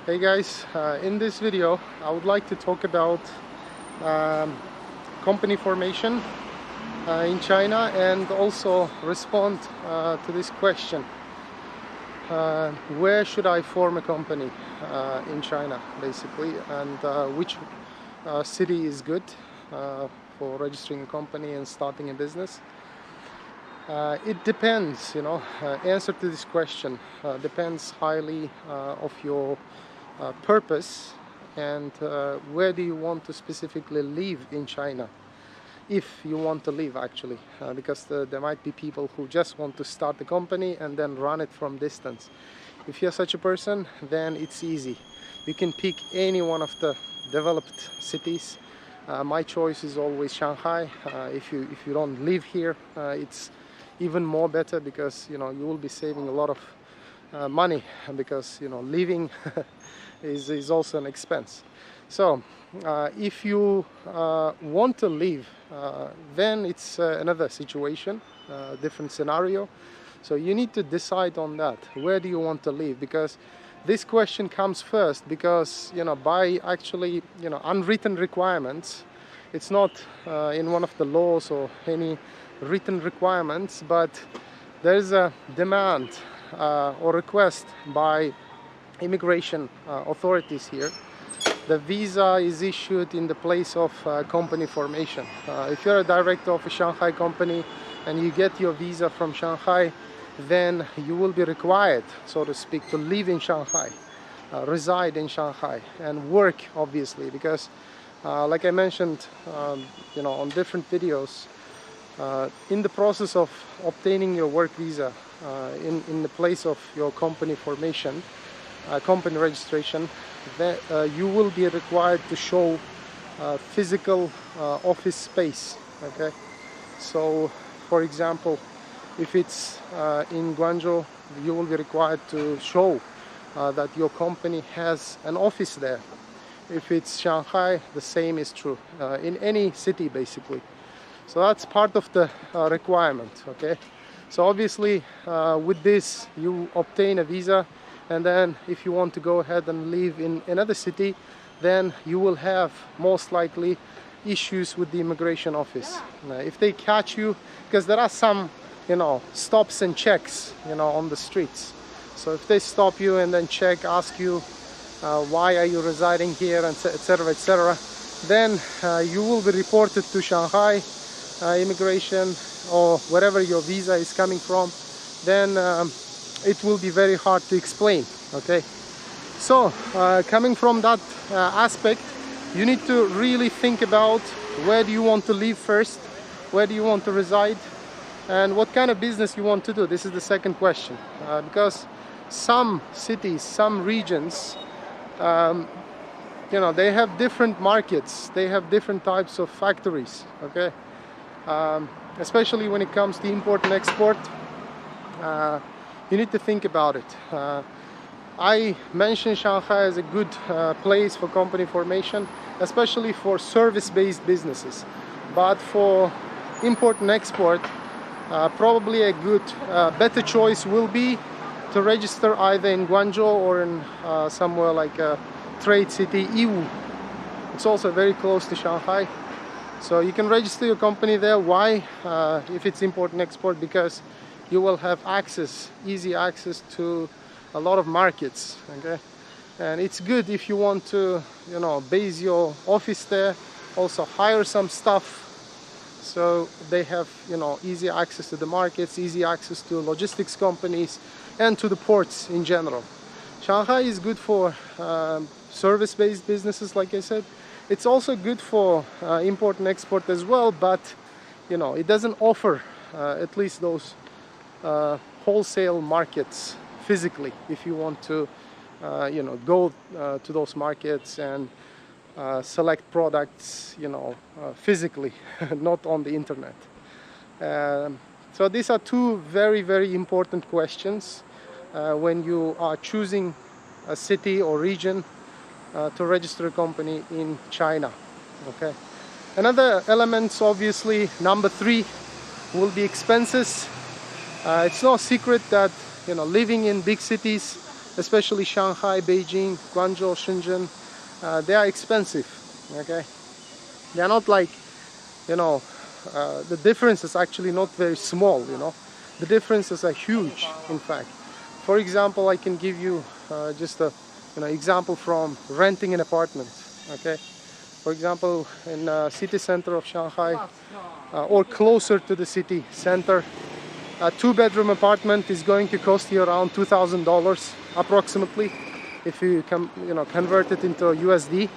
Hey guys, in this video I would like to talk about company formation in China and also respond to this question. Where should I form a company in China basically, and which city is good for registering a company and starting a business? It depends, answer to this question depends highly of your purpose and where do you want to specifically live in China, if you want to live actually, because there might be people who just want to start the company and then run it from distance. If you're such a person, then it's easy. You can pick any one of the developed cities. My choice is always Shanghai. If you don't live here, it's even more better, because you will be saving a lot of money, because living is also an expense. So if you want to live, then it's another situation, different scenario. So you need to decide on that. Where do you want to live? Because this question comes first, because by actually unwritten requirements, it's not in one of the laws or any written requirements, but there is a demand or request by immigration authorities here. The visa is issued in the place of company formation. If you're a director of a Shanghai company and you get your visa from Shanghai, then you will be required, so to speak, to live in Shanghai, reside in Shanghai, and work, obviously, because like I mentioned on different videos, in the process of obtaining your work visa in the place of your company formation, company registration, that you will be required to show physical office space. Okay, so for example, if it's in Guangzhou, you will be required to show that your company has an office there. If it's Shanghai, the same is true in any city basically. So that's part of the requirement. Okay, so obviously with this you obtain a visa, and then if you want to go ahead and live in another city, then you will have most likely issues with the immigration office. If they catch you, because there are some stops and checks on the streets. So if they stop you and then check, ask you why are you residing here, and etc., etc., then you will be reported to Shanghai immigration or wherever your visa is coming from. Then it will be very hard to explain. Okay, so coming from that aspect, you need to really think about where do you want to live first, where do you want to reside, and what kind of business you want to do. This is the second question, because some cities, some regions, they have different markets, they have different types of factories. Okay, especially when it comes to import and export, you need to think about it. I mentioned Shanghai as a good place for company formation, especially for service-based businesses. But for import and export, probably a good, better choice will be to register either in Guangzhou or in somewhere like a trade city, 𝐒𝐢. It's also very close to Shanghai. So you can register your company there. Why? If it's import and export, because you will have access, easy access to a lot of markets. Okay, and it's good if you want to base your office there, also hire some staff, so they have easy access to the markets, easy access to logistics companies and to the ports in general. Shanghai is good for service-based businesses, like I said. It's also good for import and export as well, but it doesn't offer at least those wholesale markets physically. If you want to go to those markets and select products physically, not on the internet. So these are two very, very important questions when you are choosing a city or region to register a company in China. Okay, another element, obviously number 3, will be expenses. It's no secret that living in big cities especially Shanghai, Beijing, Guangzhou, Shenzhen, they are expensive. Okay, they are not like, you know, the difference is actually not very small, you know. The differences are huge, in fact. For example, I can give you just a example from renting an apartment. Okay, for example, in city center of Shanghai or closer to the city center, a 2-bedroom apartment is going to cost you around $2,000 approximately, if you convert it into USD.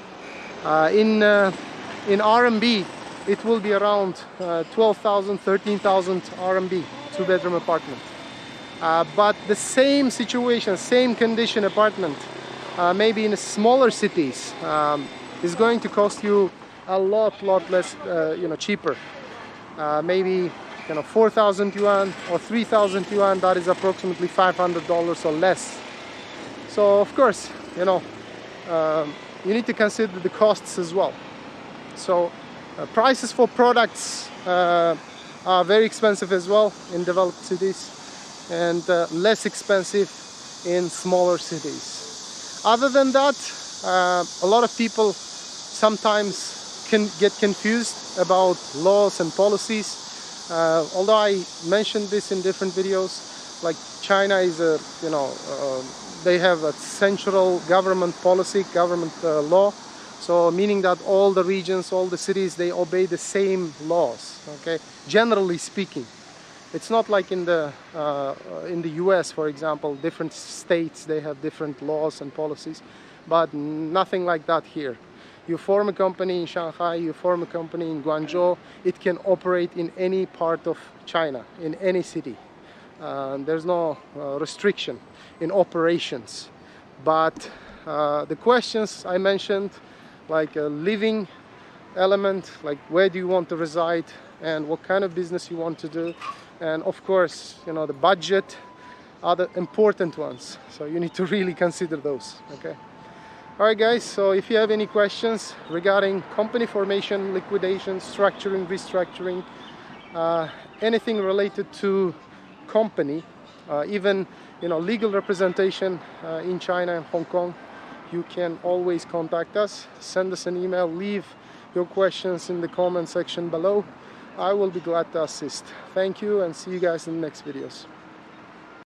In RMB, it will be around 12,000, 13,000 RMB, 2-bedroom apartment. But the same situation, same condition apartment, maybe in smaller cities, is going to cost you a lot less, cheaper. Maybe 4,000 yuan or 3,000 yuan. That is approximately $500 or less. So of course, you need to consider the costs as well. So prices for products are very expensive as well in developed cities, and less expensive in smaller cities. Other than that, a lot of people sometimes can get confused about laws and policies. Although I mentioned this in different videos, like China is they have a central government policy, government law. So meaning that all the regions, all the cities, they obey the same laws. Okay, generally speaking. It's not like in the US, for example, different states, they have different laws and policies, but nothing like that here. You form a company in Shanghai, you form a company in Guangzhou, it can operate in any part of China, in any city. There's no restriction in operations. But the questions I mentioned, like a living element, like where do you want to reside and what kind of business you want to do, and of course, the budget are the important ones. So you need to really consider those. Okay. Alright guys, so if you have any questions regarding company formation, liquidation, structuring, restructuring, anything related to company, even legal representation in China and Hong Kong, you can always contact us, send us an email, leave your questions in the comment section below. I will be glad to assist. Thank you, and see you guys in the next videos.